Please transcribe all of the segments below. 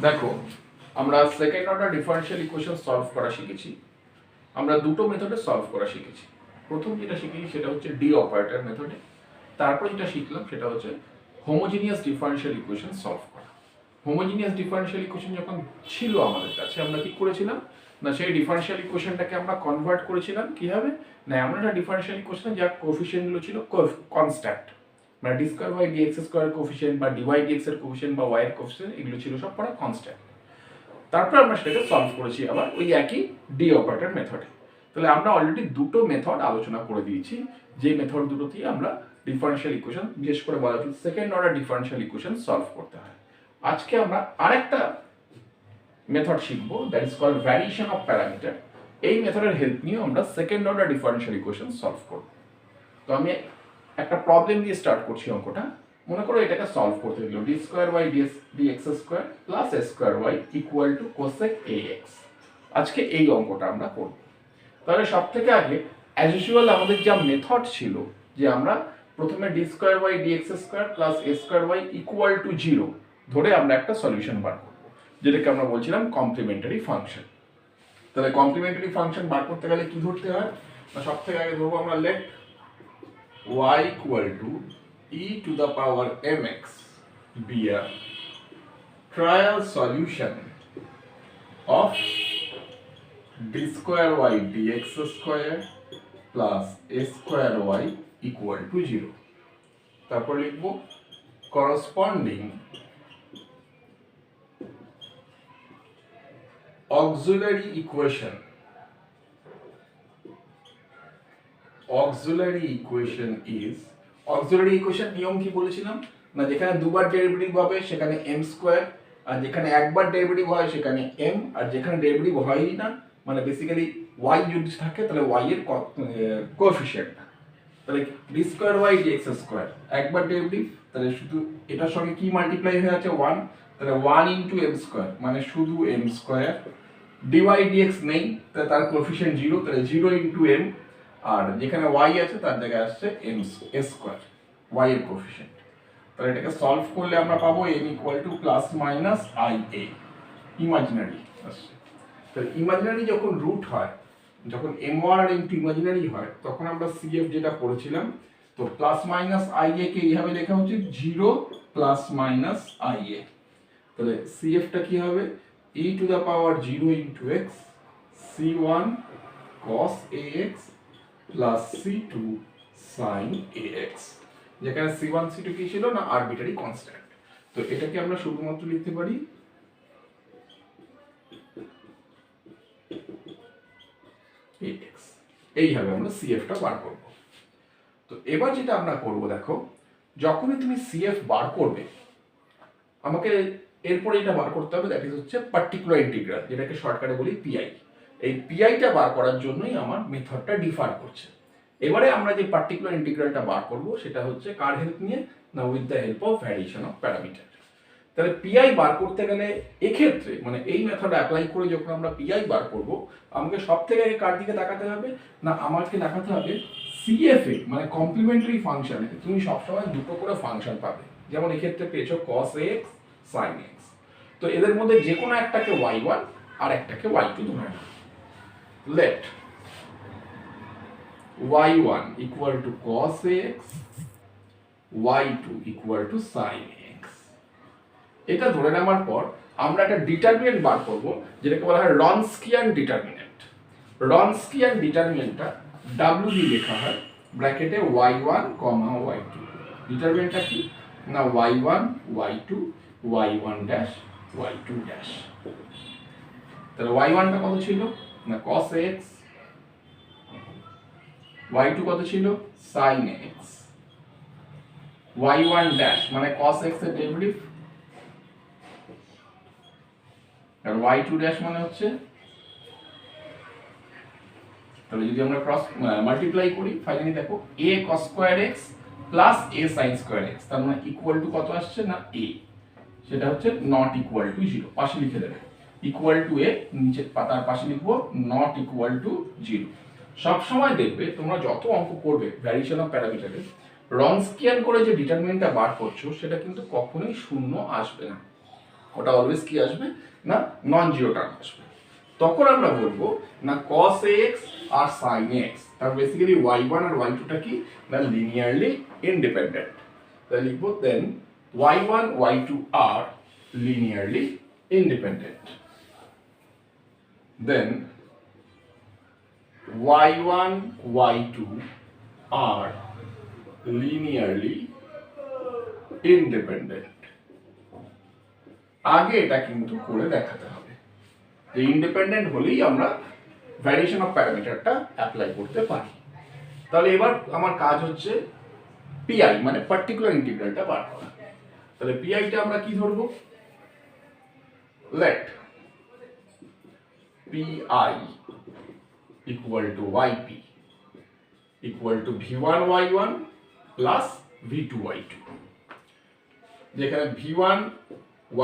দেখো, আমরা second order differential equation solve করা শিখেছি। আমরা দুটো মেথডে সলভ করা শিখেছি। প্রথম যেটা শিখেছি সেটা হচ্ছে ডি অপারেটর মেথডে। তারপর যেটা শিখলাম সেটা হচ্ছে হোমোজিনিয়াস ডিফারেনশিয়াল ইকুয়েশন সলভ করা। হোমোজিনিয়াস ডিফারেনশিয়াল ইকুয়েশন যখন ছিল আমাদের কাছে, আমরা কি করেছিলাম না, সেই ডিফারেনশিয়াল ইকুয়েশনটাকে আমরা কনভার্ট করেছিলাম কিভাবে না, এমন একটা ডিফারেনশিয়াল ইকুয়েশন যার কোফিশিয়েন্টগুলো ছিল কনস্ট্যান্ট, মানে D square by D X square coefficient বা ডিওয়াই ডি এক্স এর কোফিশিয়েন্ট বা ওয়াই এর কোফিশিয়েন্ট, এগুলো ছিল সব পড়া কনস্ট্যান্ট। তারপর আমরা সেটাকে সলভ করেছি আবার ওই একই ডি অপারেটর মেথডে। তাহলে আমরা অলরেডি দুটো মেথড আলোচনা করে দিয়েছি, যে মেথড দুটোতেই আমরা ডিফারেনশিয়াল ইকুয়েশন, বিশেষ করে বলা হচ্ছে second order differential equation solve করতে হয়। আজকে আমরা আরেকটা মেথড শিখবো, that is called variation of parameter. এই মেথডের হেল্প নিয়ে আমরা second order differential equation solve করব। তো আমি একটা প্রবলেম দিয়ে স্টার্ট করছি অঙ্কটা। মনে করো এটাকে সলভ করতে দিল D square by D X square plus A square Y equal to cosec A X. আজকে এই অঙ্কটা আমরা করব। তাহলে সব থেকে আগে অ্যাজ ইউজুয়াল আমাদের যা মেথড ছিল, যে আমরা প্রথমে D square by D X square plus A square Y equal to zero ধরে আমরা একটা সলিউশন বার করব, যেটাকে আমরা বলছিলাম কমপ্লিমেন্টারি ফাংশন। তাহলে কমপ্লিমেন্টারি ফাংশন বার করতে গেলে কি ধরতে হয়, সব থেকে আগে ধরবো আমরা late y equal to e to the power mx be a trial solution of d square y dx square plus a square y equal to 0. তারপর লিখব corresponding auxiliary equation is auxiliary equation নিয়ম কি বলেছিলাম না, যেখানে দুবার derivative হবে সেখানে m স্কয়ার, আর যেখানে একবার ডেরিভেটিভ হয় সেখানে m, আর যেখানে ডেরিভেটিভ হয়ই না মানে বেসিক্যালি y যদি থাকে তাহলে y এর কোএফিশিয়েন্ট। তাহলে d square y dx square একবার ডেরিভেটিভ, তাহলে শুধু এটার সঙ্গে কি মাল্টিপ্লাই হয়ে আছে 1, তাহলে 1 ইনটু m স্কয়ার মানে শুধু m স্কয়ার, dy dx নেই তাহলে তার কোএফিশিয়েন্ট 0, তাহলে 0 ইনটু m, আর যেখানে y আছে তার জায়গায় আসছে m স্কয়ার y এর কোএফিশিয়েন্ট। তাহলে এটাকে সলভ করলে আমরা পাবো m equal to plus minus i a, imaginary আসছে। তাহলে ইমাজিনারি যখন রুট হয়, যখন m1 আর m2 ইমাজিনারি হয়, তখন আমরা cf যেটা করেছিলাম, তো প্লাস মাইনাস i a কে এইভাবে লেখা উচিত 0 প্লাস মাইনাস i a। তাহলে cf টা কি হবে e to the power 0 into x c1 cos ax plus c2 sin ax, যেখানে c1 c2 কি ছিল না, আরবিটারি কনস্ট্যান্ট। তো এটাকে আমরা শুধুমাত্র লিখতে পারি ax। এইভাবে আমরা cf টা বার করব। তো এবার যেটা আমরা করব, দেখো যখনই তুমি cf বার করবে আমাকে এরপরে এটা বার করতে হবে, দ্যাট ইজ হচ্ছে পার্টিকুলার ইন্টিগ্রাল, যেটাকে শর্টকাটে বলি পিআই। এই পিআইটা বার করার জন্যই আমার মেথডটা ডিফার করছে। এবারে আমরা যে পার্টিকুলার ইন্টিগ্রালটা বার করব সেটা হচ্ছে কার হেল্প নিয়ে না, with the help of variation of parameter. তাহলে পিআই বার করতে গেলে এক্ষেত্রে মানে এই মেথড অ্যাপ্লাই করে যখন আমরা পিআই বার করব, আমাকে সব থেকে আগে কার দিকে তাকাতে হবে না, আমাকে দেখাতে হবে সিএফ এ মানে কমপ্লিমেন্টারি ফাংশনে তুমি সবসময় দুটো করে ফাংশন পাবে। যেমন এক্ষেত্রে পেয়েছো cos ax sin x, তো এদের মধ্যে যে কোনো একটাকে y1 আর একটাকে y2 ধরে নাও। Let y1 equal to cos ax, y2 equal to sin x। এটা ধরে নেওয়ার পর আমরা একটা ডিটারমিনেন্ট বার করব, যেটাকে বলা হয় রনস্কিয়ান ডিটারমিনেন্ট। রনস্কিয়ান ডিটারমিনেন্টটা w দিয়ে লেখা হয় ব্র্যাকেটে y1, y2। ডিটারমিনেন্টটা কি না, y1 y2 y1 dash y2 dash. তাহলে y1 টা কত ছিল না cos x, y2 কত ছিল sin x, y1 ড্যাশ মানে cos x এর ডেরিভেটিভ, আর y2 ড্যাশ মানে হচ্ছে, তাহলে যদি আমরা ক্রস মাল্টিপ্লাই করি ফাইনালি দেখো a cos square x plus a sin square x, তার মানে ইকুয়াল টু কত আসছে না a, সেটা হচ্ছে নট ইকুয়াল টু 0, পাশে লিখে দেবে ইকুয়াল টু a, নিচে পাতার পাশে লিখবো নট ইকুয়াল টু 0। সব সময় দেখবে তোমরা যত অঙ্ক করবে ভ্যারিয়েশন অফ প্যারামিটারে, রনস্কিয়ান করে যে ডিটারমিনেন্টটা বার করছো সেটা কিন্তু কখনোই শূন্য আসবে না, ওটা অলওয়েজ কি আসবে না নন জিরো টার্ম আসবে। তখন আমরা বলবো না cos x আর sin x, তার বেসিক্যালি y1 আর y2 টা কি না লিনিয়ারলি ইন্ডিপেন্ডেন্ট। তাহলে লিখবো দেন y1 y2 আর linearly independent. Then y1 y2 are linearly independent। আগে এটা কিন্তু করে দেখাতে হবে যে ইন্ডিপেন্ডেন্ট হলেই আমরা ভ্যারিয়েশন অফ প্যারামিটারটা অ্যাপ্লাই করতে পারি। তাহলে এবার আমার কাজ হচ্ছে পিআই মানে পার্টিকুলার ইন্টিগ্রালটা বার করা। তাহলে পিআইটা আমরা কি ধরবো, let P I equal to yp equal to v1 y1 plus v2 y2, যেখানে v1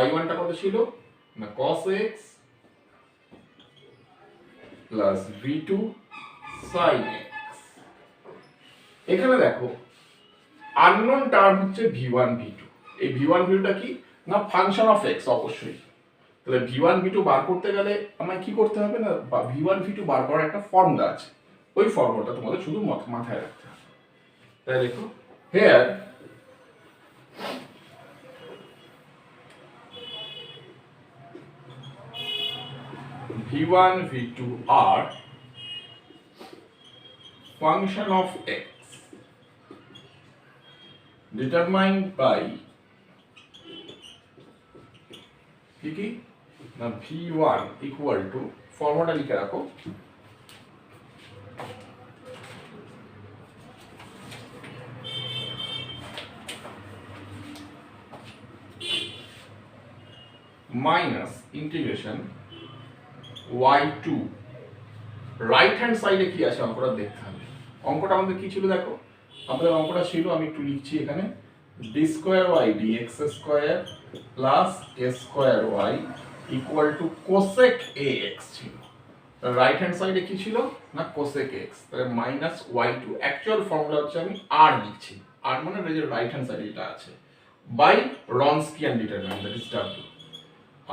y1 টা কত ছিল না cos x plus v2 sin x। এখানে দেখো আননোন টার্ম হচ্ছে v1 v2, এই v1 v2 টা কি না ফাংশন অফ x অবশ্যই। তাহলে v1 v2 বার করতে গেলে আমায় কি করতে হবে না v1 v2 বার করার একটা ফর্মুলা আছে, ওই ফর্মুলাটা তোমাদের শুধু মাথায় রাখতে হবে। তাই দেখো hair v1 v2 are function of x determined by কি না v1 equal to ফর্মুলা লিখে রাখো minus integration y2, right hand সাইডে কি আছে অঙ্কটা দেখতে হবে। অঙ্কটা আমাদের কি ছিল দেখো, আমাদের অঙ্কটা ছিল, আমি একটু লিখছি এখানে d square y dx square plus a square y equal to cosec ax ছিল। রাইট হ্যান্ড সাইডে কি ছিল না কোসেক x, তাহলে মাইনাস y2, অ্যাকচুয়াল ফর্মুলা হচ্ছে আমি r লিখছি, r মানে যে রাইট হ্যান্ড সাইডে যেটা আছে by Wronskian determinant that is w।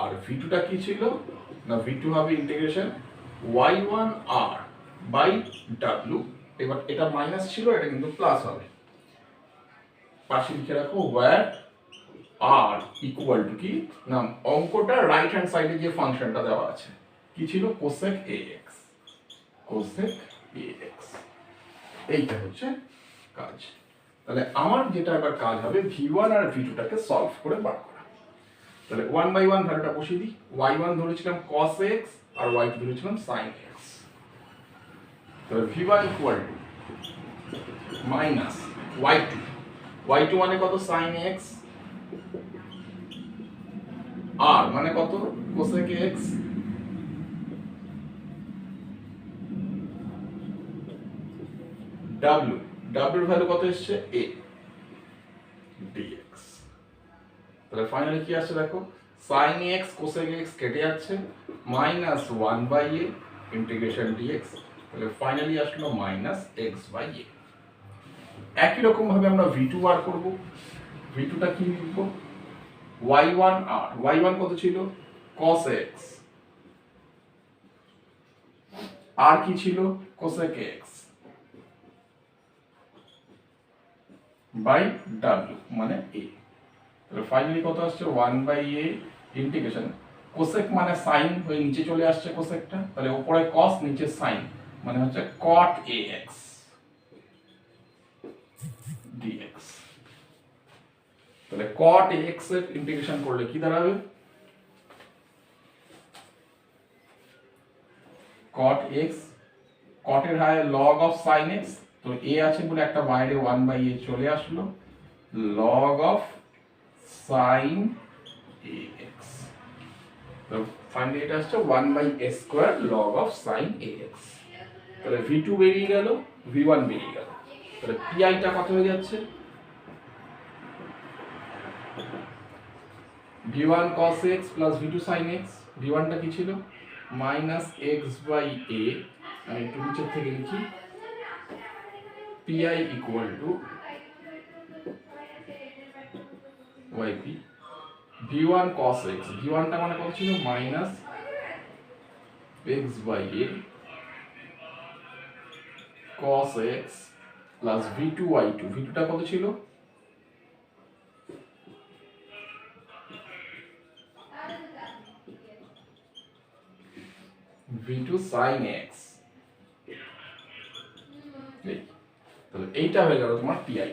আর v2 টা কি ছিল না v2 হবে integration y1 r by w। এবার এটা মাইনাস ছিল, এটা কিন্তু প্লাস হবে, পাশে লিখে রাখো where r ইকুয়াল টু কি না অঙ্কটা রাইট হ্যান্ড সাইডে যে ফাংশনটা দেওয়া আছে কি ছিল কোসেক ax, কোসেক ax। এইটা হচ্ছে কাজ। তাহলে আমার যেটা এবার কাজ হবে v1 আর v2 টাকে সলভ করে বার করা। তাহলে 1 বাই 1 ভ্যালুটা বসিয়ে দিই, y1 ধরেছিলাম cos x আর y2 ধরেছিলাম sin x। তাহলে v1 equal to minus y2, y2 মানে কত sin x, r মানে কত cosec x, w, w এর ভ্যালু কত এসেছে a dx। তাহলে ফাইনালি কি আসছে দেখো sin x cosec x কেটে যাচ্ছে, minus 1 by a integration dx। তাহলে ফাইনালি আসলো মাইনাস x বাই a। একই রকম ভাবে আমরা v2 বার করব। v2 টা কি লিখব y1 r, y1 কত ছিল cos x, r কি ছিল cosec x বাই w মানে a। তাহলে ফাইনালি কত আসছে 1 বাই a ইন্টিগ্রেশন কোসেক মানে সাইন হয়ে নিচে চলে আসছে কোসেকটা, তাহলে উপরে cos নিচে সাইন মানে হচ্ছে cot ax dx। তাহলে cot ax এর ইন্টিগ্রেশন করলে কি দাঁড়াবে cot x, cot এর হয় log of sin x, তো a আছে বলে একটা বাইরে 1 বাই a চলে আসলো, log of sin ax। তো ফাইনালি এটা আসছে 1 by a square log of sin ax। তাহলে v2 বেরিয়ে গেল, v1 বেরিয়ে গেল। তাহলে pi টা কত হয়ে যাচ্ছে v1 cos x plus v2 sin x। v1 টা কি ছিল মাইনাস x বাই a, আমি একটু নিচের থেকে লিখি pi equal to yp v1 cos x, v1 টা মানে কত ছিল minus x by a cos x plus v2 y2, v2 টা কত ছিল v2 sin x। তাহলে এইটা হয়ে গেল তোমার পিআই।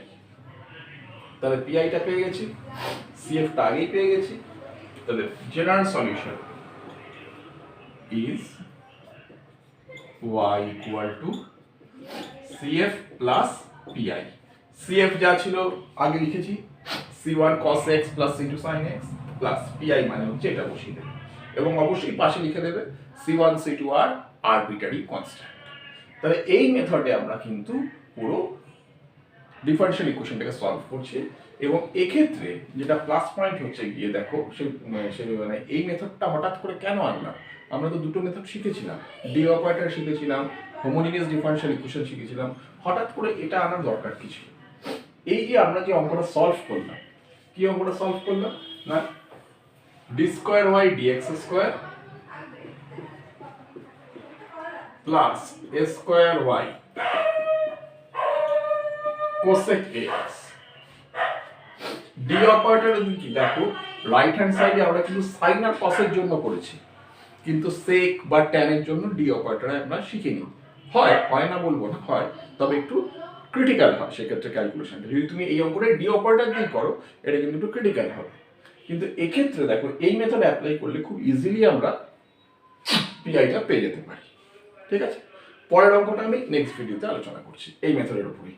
তাহলে পিআইটা পেয়ে গেছি, সিএফটা আগেই পেয়ে গেছি। তাহলে general solution is y equal to CF plus PI. CF যা ছিল আগে লিখেছি c1 cos x plus c2 sin x plus PI মানে হচ্ছে এটা বসিয়ে দেবে, এবং অবশ্যই পাশে লিখে দেবে c1 c2 আর আরবিটারি কনস্ট্যান্ট। তাহলে এই মেথডে আমরা কিন্তু পুরো ডিফারেনশিয়াল ইকুয়েশনটাকে সলভ করছি। এবং এক্ষেত্রে যেটা প্লাস পয়েন্ট হচ্ছে গিয়ে দেখো মানে এই মেথডটা হঠাৎ করে কেন আনলাম, আমরা তো দুটো মেথড শিখেছিলাম, ডি অপারেটর শিখেছিলাম, হোমোজিনিয়াস ডিফারেনশিয়াল ইকুয়েশন শিখেছিলাম, হঠাৎ করে এটা আনার দরকার কি ছিল? এই যে আমরা যে অঙ্কটা সলভ করলাম, কি অঙ্কটা সলভ করলাম না d square y dx square plus এ square y cosec x. D operator কি দেখো রাইট হ্যান্ড সাইডে আমরা কিন্তু সাইন আর কসের জন্য করেছি, কিন্তু সেক বা ট্যান এর জন্য ডি অপারেটর আমরা শিখিনি। হয় না বলবো না, হয়, তবে একটু ক্রিটিক্যাল হয় সেক্ষেত্রে ক্যালকুলেশনটা। যদি তুমি এই অঙ্কটা ডি অপারেটর দিয়ে করো এটা কিন্তু একটু ক্রিটিক্যাল হবে। কিন্তু এক্ষেত্রে দেখো এই মেথড অ্যাপ্লাই করলে খুব ইজিলি আমরা পিআইটা পেয়ে যেতে পারি। ঠিক আছে, পরের অঙ্কটা আমি নেক্সট ভিডিওতে আলোচনা করছি এই মেথডের উপরেই।